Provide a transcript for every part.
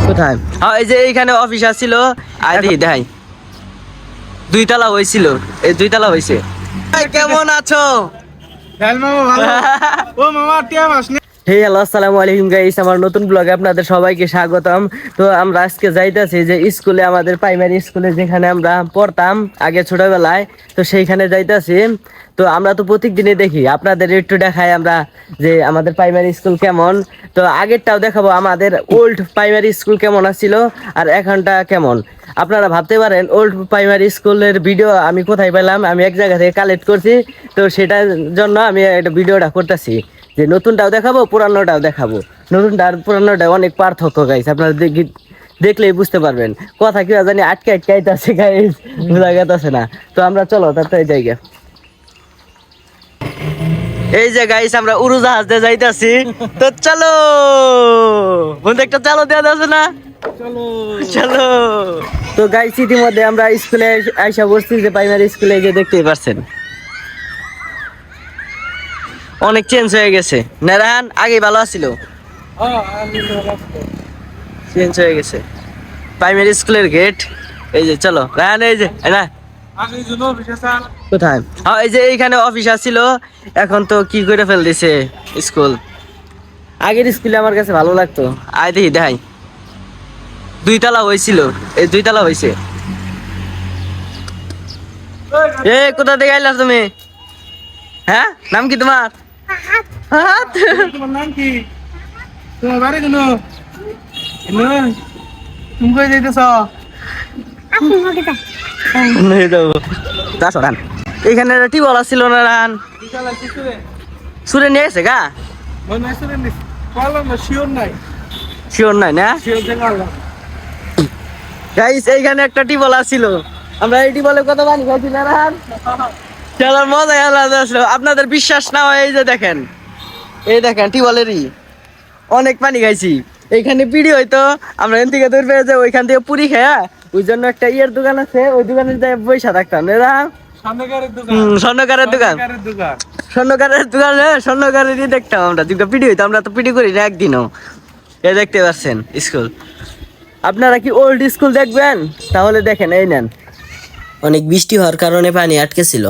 কোথায়? হ্যাঁ, এই যে এইখানে অফিস আছিল। আর দেখি দেখাই, 2 তলা হয়েছিল, এই 2 তলা হয়েছে। কেমন আছো? ও মামা টিয়া মাস নে। হে হ্যালো, আসসালামু আলাইকুম গাইস, আমার নতুন ব্লগে আপনাদের সবাইকে স্বাগতম। তো আমরা আজকে যাইতেছি যে স্কুলে, আমাদের প্রাইমারি স্কুলে যেখানে আমরা পড়তাম আগে ছোটবেলায়, তো সেইখানে যাইতেছি। তো আমরা তো প্রত্যেকদিনই দেখি, আপনাদের একটু দেখাই আমরা যে আমাদের প্রাইমারি স্কুল কেমন। তো আগেরটাও দেখাবো আমাদের ওল্ড প্রাইমারি স্কুল কেমন আছিল আর এখনটা কেমন। আপনারা ভাবতে পারেন ওল্ড প্রাইমারি স্কুলের ভিডিও আমি কোথায় পেলাম, আমি এক জায়গা থেকে কালেক্ট করছি। তো সেটার জন্য আমি একটা ভিডিওটা করতেছি যে নতুনটাও দেখাবো, পুরানোটাও দেখাবো। নতুনটা আর পুরানোটা অনেক পার্থক্য গাইস, আপনারা দেখলেই বুঝতে পারবেন। কথা কি জানি আটকে আটকাইতেছে গাইস, বোঝা গেছে না। তো আমরা চলো তাড়াতাড়ি জায়গা। এই যে গাইস আমরা উড়োজাহাজ দিয়ে যাইতাছি। তো চলো বন্ধু, একটা চালো দেওয়া যাচ্ছে না? চলো চলো। তো গাইস ইতিমধ্যে আমরা স্কুলে আইসা বসছি, যে প্রাইমারি স্কুলে যে দেখতেই পাচ্ছেন অনেক চেঞ্জ হয়ে গেছে। নারায়ণ আগে ভালো আছিল, চেঞ্জ হয়ে গেছে প্রাইমারি স্কুলের গেট। এই যে চলো রায়ন, এই যে না কোথায়? হ্যাঁ, এই যে এইখানে অফিস আছিল, এখন তো কি করে ফেল দিছে স্কুল। আগের স্কুলে আমার কাছে ভালো লাগতো। আয় দেখি দেখাই, 2 তলা হয়েছিল, এই 2 তলা হয়েছে। এ কোথা থেকে আইলা তুমি? হ্যাঁ, নাম কি তোমার? হাত। তোমার নাম কি? তোমার বাড়ি কোন? তুমি কই যাইতেছ? এইখানে টিউবওয়েল ছিল না রান, সুরে নিয়ে গেছে গা। শিওর নাই না গাইস, এইখানে একটা টিউবওয়েল ছিল। আমরা এই টিউবওয়েলে কত পানি খাইছি না রান, খেলার মজাই আলাদা ছিল। আপনাদের বিশ্বাস না হয় এই যে দেখেন, এই দেখেন টিউবওয়েলেরই অনেক পানি খাইছি। এইখানে পিড়ি হইতো, আমরা এখান থেকে দূর পেয়ে যাই, ওইখান থেকে পুরি খেয়া ওই জন্য একটা ইয়ের দোকান আছে, ওই দোকানে যাই বৈশা থাকতাম। স্বর্ণকারের দোকান, স্বর্ণকারেরই দেখতাম আমরা। দুটো পিড়ি হইতো, আমরা তো পিড়ি করি না একদিনও। এ দেখতে পাচ্ছেন স্কুল। আপনারা কি ওল্ড স্কুল দেখবেন? তাহলে দেখেন, এই নেন। অনেক বৃষ্টি হওয়ার কারণে পানি আটকে ছিল।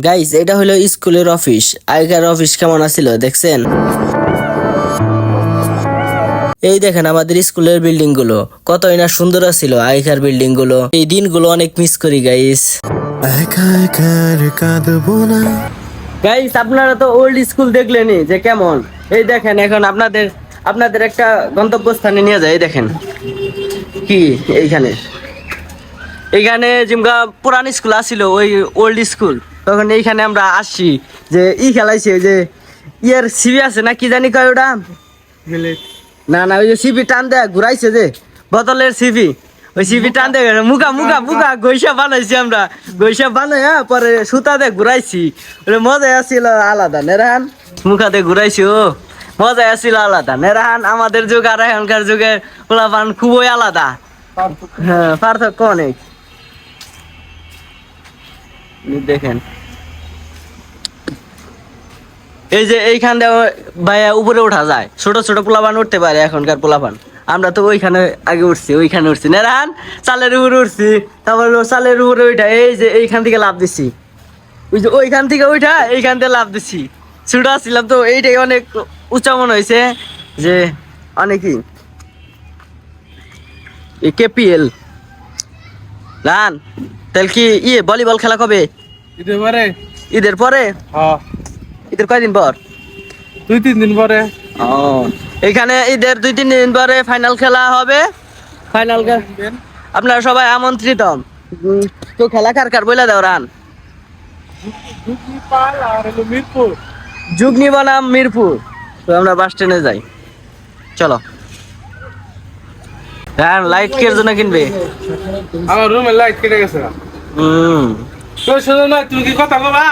গাইস, এটা হলো স্কুলের অফিস। আগেকার অফিস কেমন আছিল দেখছেন? এই দেখেন আমাদের স্কুলের বিল্ডিং গুলো কতই না সুন্দর ছিল। আগেকার বিল্ডিং গুলো, এই দিনগুলো অনেক মিস করি গাইস। গাইস, আপনারা তো ওল্ড স্কুল দেখলেনই যে কেমন। এই দেখেন এখন আপনাদের একটা গন্তব্যস্থানে নিয়ে যায়। এই দেখেন কি, এইখানে জিমগা পুরান স্কুল আছিল, ওই ওল্ড স্কুল। তখন এইখানে আমরা আসছি যে খেলাইছি, ওই যে ইয়ার সিবি আছে না, কি জানি কয় ওটা, না ওই যে সিবি টান দেয়া ঘুরাইছে, যে বোতলের সিবি, ওই সিবি টান দেয় মুখা গৈসা বানাইছি আমরা। গৈসা বানাই পরে সুতা দিয়ে ঘুরাইছি, মজাই আসছিল আলাদা। নেরাহান মুখাতে ঘুরাইছি, ও মজাই আসছিল আলাদা। নেরাহান আমাদের যুগ আর এখনকার যুগের পোলাপান খুবই আলাদা। হ্যাঁ, পার্থক্য অনেক। দেখেন এই যে এইখান দিয়ে ভাইয়া উপরে উঠা যায়, ছোট ছোট পোলাপান উঠতে পারে এখনকার পোলাপান। আমরা তো ওইখানে আগে উঠছি, ওইখানে উঠছি নেরান, চালের উপরে উঠছি। তারপর চালের উপরে ওইটা, এই যে এইখান থেকে লাভ দিছি, ওই যে ওইখান থেকে ওইটা এইখান থেকে লাভ দিছি। ছোট আসছিলাম তো, এইটাই অনেক উঁচা মনে হয়েছে যে অনেকই। কেপিএল রান, তাহলে কি ভলিবল খেলা কবে? ঈদের পরে? ঈদের কয়দিন পর? 2-3 দিন পরে। ও, এখানে ঈদের 2-3 দিন পরে ফাইনাল খেলা হবে। ফাইনাল আপনারা সবাই আমন্ত্রিত। তো খেলা কার বইলা দাও রান। যুগনি বনাম মিরপুর। তো আমরা বাস স্ট্যান্ডে যাই, চলো। রান লাইট কে জন্য কিনবে? আমার রুমে লাইট কেটে গেছে। তো শুনো না, তুমি কি কথা বলবা?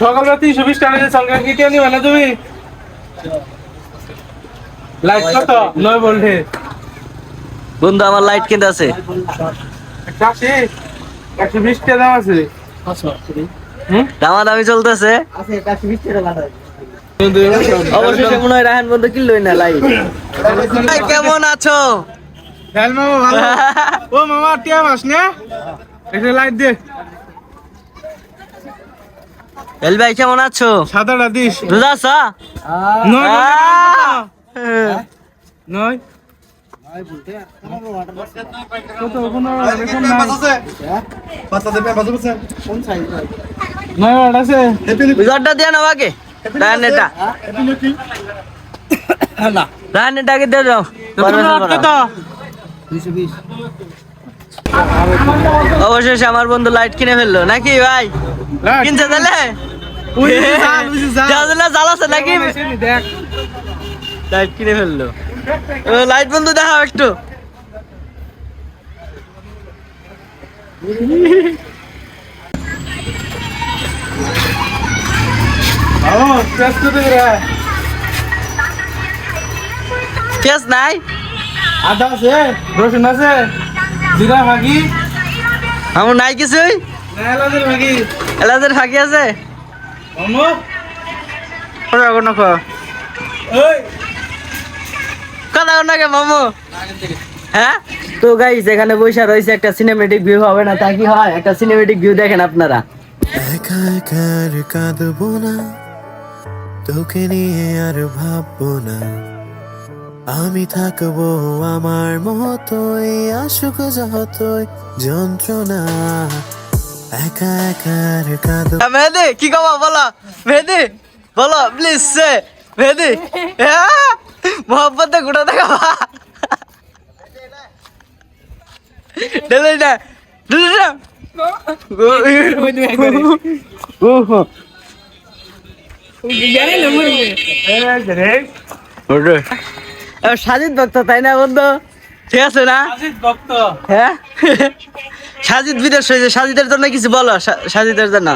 সকালবেলা 320 টাকা সরকার কি কেউ নিবে না তুমি? লাইট কত? 9 ভোল্টের। বন্ধু আমার লাইট কিনতে আছে। 180 120 টাকা দাম আছে দামাদামি চলতেছে অবশেষে মনে হয় রাহান বন্ধু কিনলই না লাইট। ভাই কেমন আছো? ডাল মামা ভালো ও মামা টিয়া মাস না একটা লাইট দে এল ভাই কেমন আছো? সাদাটা দিস রোজা আছো? নয় নয় কত কোনো রেকম নাই নয় আছে বিজয়টা দিয়ে নাও আগে রাহানেটা রাহানেটাকে দিয়ে দাও কত অবশেষে আমার বন্ধু লাইট কিনে ফেললো নাকি ভাই? কিনছে তাহলে জাল আছে নাকি? দেখ লাইট কিনে ফেললো। লাইট বন্ধু দেখাও একটু। টেস্ট করতে রে কেস নাই? আদা আছে রসুন আছে জিরা ভাগি আমার নাই কিছুই। এলাচের ভাগি এলাচের ফাঁকি আছে? মামু ওই কথা নাকি মামু? হ্যাঁ তো গাইস এখানে বসে রয়েছে একটা সিনেমেটিক ভিউ হবে না তা কি হয়? একটা সিনেমেটিক ভিউ দেখেন আপনারা। একা একা আর কাঁদবো না, তোকে নিয়ে আর ভাববো না, আমি থাকবো আমার মতোই, আসুক যতই যন্ত্রণা। একা একা আর কাঁদবো মেহেদি কি কবা বলো? মেহেদি বলো প্লিজ সে মেহেদি মোহাম্মত গুটা দেখাবা ডেলে না ডেলে না সাজিদ ভক্ত তাই না বন্ধু? ঠিক আছে না? আজিত ভক্ত হ্যাঁ সাজিদ বিদেশ হয়েছে। সাজিদের জন্য কিছু বলো। সাজিদের জন্য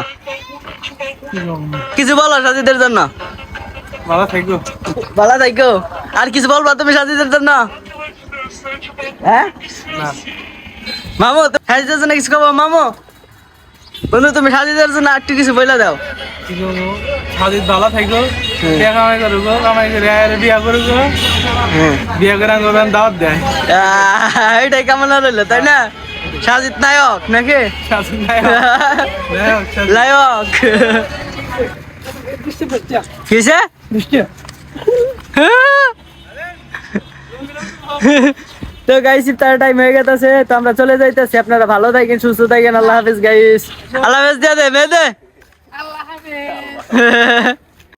কিছু বলো। সাজিদের জন্য ভালো থাকো ভালো থাকো। আর কিছু বলবা তুমি সাজিদের জন্য? হ্যাঁ না মামু সাজিদের জন্য কিছু কবো? মামু বন্ধু তুমি সাজিদের জন্য একটু কিছু বলে দাও। কি করবো আজিত ভালো থাকো বিয়া কামাই করবো কামাই করে আয়ারে বিয়া করবো বিয়া করে আনবেন দাওয়াত দেয় এটাই কেমন রইলো তাই না? সাজিদ নায়ক নাকি? শাসন নাই নায়ক, শাসন। নায়ক কিসে তো গাইস ইফতার টাইম হয়ে গেছে তো আমরা চলে যাইতেছি। আপনারা ভালো থাকেন সুস্থ থাকেন। আল্লাহ হাফেজ গাইস। আল্লাহ হাফেজ দিয়ে দে মেয়ে দে। আল্লাহ হাফেজ।